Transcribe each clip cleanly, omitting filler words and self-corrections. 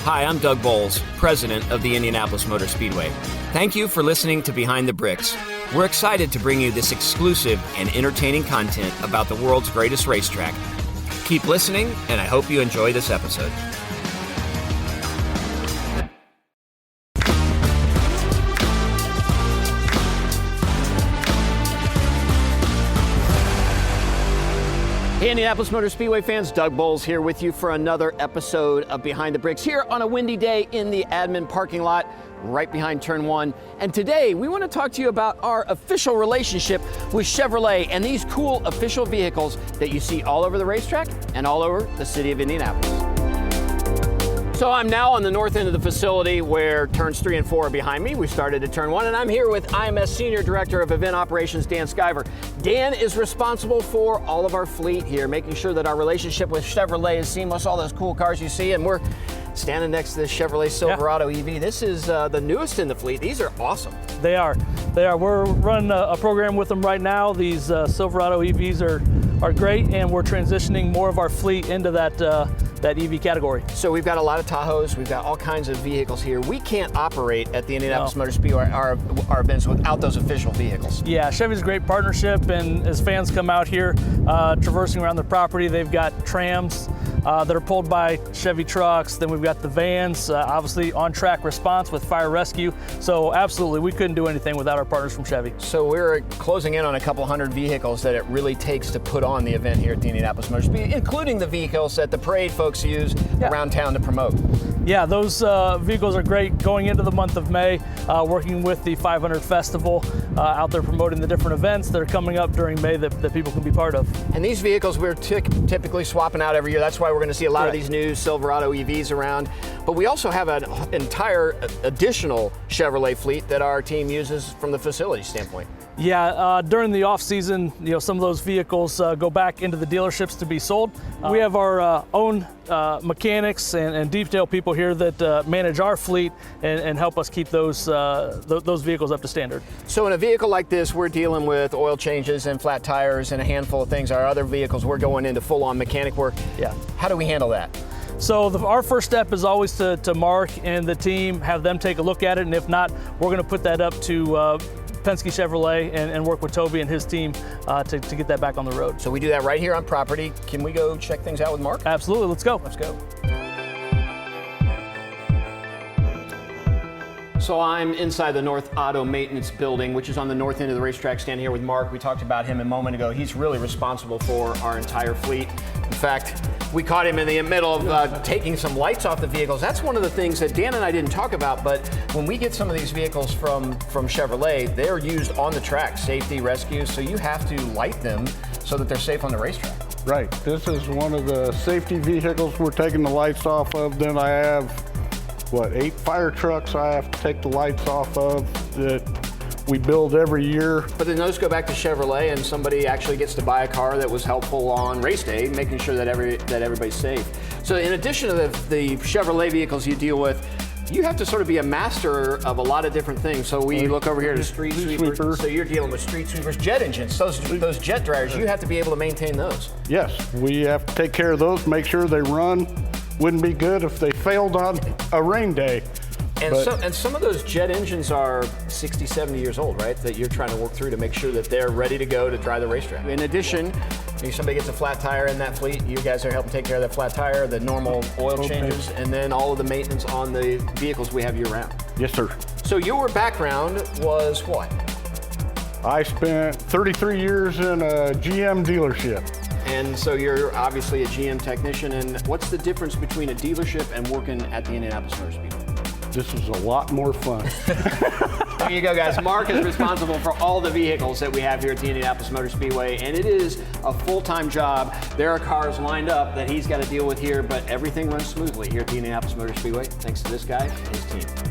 Hi, I'm Doug Boles, president of the Indianapolis Motor Speedway. Thank you for listening to Behind the Bricks. We're excited to bring you this exclusive and entertaining content about the world's greatest racetrack. Keep listening, and I hope you enjoy this episode. Hey, Indianapolis Motor Speedway fans, Doug Boles here with you for another episode of Behind the Bricks here on a windy day in the admin parking lot right behind Turn 1. And today we want to talk to you about our official relationship with Chevrolet and these cool official vehicles that you see all over the racetrack and all over the city of Indianapolis. So I'm now on the north end of the facility where turns 3 and 4 are behind me. We started at Turn 1, and I'm here with IMS Senior Director of Event Operations, Dan Skyver. Dan is responsible for all of our fleet here, making sure that our relationship with Chevrolet is seamless, all those cool cars you see, and we're standing next to the Chevrolet Silverado EV. This is the newest in the fleet. These are awesome. They are. We're running a program with them right now. These Silverado EVs are great, and we're transitioning more of our fleet into that EV category. So we've got a lot of Tahoes, we've got all kinds of vehicles here. We can't operate at the Indianapolis Motor Speedway, our events, without those official vehicles. Yeah, Chevy's a great partnership, and as fans come out here traversing around the property, they've got trams that are pulled by Chevy trucks. Then we've got the vans, obviously on-track response with fire rescue. So absolutely, we couldn't do anything without our partners from Chevy. So we're closing in on a couple hundred vehicles that it really takes to put on the event here at the Indianapolis Motor Speedway, including the vehicles that the parade folks use around town to promote. Yeah, those vehicles are great going into the month of May, working with the 500 Festival out there promoting the different events that are coming up during May that people can be part of. And these vehicles we're typically swapping out every year. That's why we're going to see a lot of these new Silverado EVs around. But we also have an entire additional Chevrolet fleet that our team uses from the facility standpoint. Yeah, during the off season, some of those vehicles go back into the dealerships to be sold. We have our own mechanics and detail people here that manage our fleet and help us keep those vehicles up to standard. So in a vehicle like this, we're dealing with oil changes and flat tires and a handful of things. Our other vehicles, we're going into full-on mechanic work. Yeah. How do we handle that? So our first step is always to Mark and the team, have them take a look at it, and if not, we're going to put that up to Penske Chevrolet and work with Toby and his team to get that back on the road. So we do that right here on property. Can we go check things out with Mark? Absolutely, let's go. Let's go. So I'm inside the North Auto Maintenance Building, which is on the north end of the racetrack, standing here with Mark. We talked about him a moment ago. He's really responsible for our entire fleet. In fact, we caught him in the middle of taking some lights off the vehicles. That's one of the things that Dan and I didn't talk about, but when we get some of these vehicles from Chevrolet, they're used on the track, safety, rescue, so you have to light them so that they're safe on the racetrack. Right. This is one of the safety vehicles we're taking the lights off of. Then I have, 8 fire trucks I have to take the lights off of that we build every year. But then those go back to Chevrolet, and somebody actually gets to buy a car that was helpful on race day, making sure that everybody's safe. So in addition to the Chevrolet vehicles you deal with, you have to sort of be a master of a lot of different things. So we look over here to street sweepers. So you're dealing with street sweepers, jet engines, those jet dryers. You have to be able to maintain those. Yes, we have to take care of those, make sure they run. Wouldn't be good if they failed on a rain day. And some of those jet engines are 60, 70 years old, right? That you're trying to work through to make sure that they're ready to go to drive the racetrack. In addition, if somebody gets a flat tire in that fleet, you guys are helping take care of that flat tire, the normal oil changes, and then all of the maintenance on the vehicles we have year-round. Yes, sir. So your background was what? I spent 33 years in a GM dealership. And so you're obviously a GM technician, and what's the difference between a dealership and working at the Indianapolis Motor Speedway? This is a lot more fun. There you go, guys. Mark is responsible for all the vehicles that we have here at the Indianapolis Motor Speedway, and it is a full-time job. There are cars lined up that he's got to deal with here, but everything runs smoothly here at the Indianapolis Motor Speedway, thanks to this guy and his team.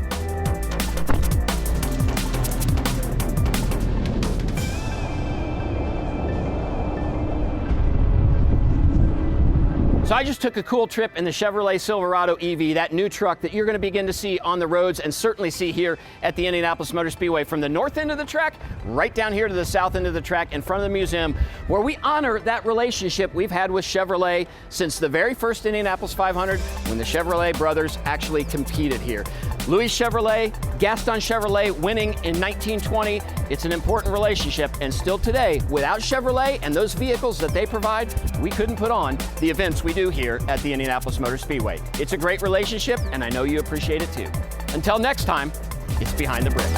So I just took a cool trip in the Chevrolet Silverado EV, that new truck that you're going to begin to see on the roads and certainly see here at the Indianapolis Motor Speedway, from the north end of the track right down here to the south end of the track in front of the museum, where we honor that relationship we've had with Chevrolet since the very first Indianapolis 500, when the Chevrolet brothers actually competed here. Louis Chevrolet, Gaston Chevrolet winning in 1920. It's an important relationship, and still today, without Chevrolet and those vehicles that they provide, we couldn't put on the events we do here at the Indianapolis Motor Speedway. It's a great relationship, and I know you appreciate it too. Until next time, it's Behind the Bricks.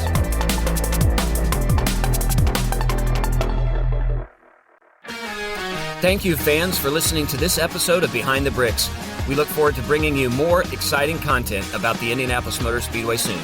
Thank you, fans, for listening to this episode of Behind the Bricks. We look forward to bringing you more exciting content about the Indianapolis Motor Speedway soon.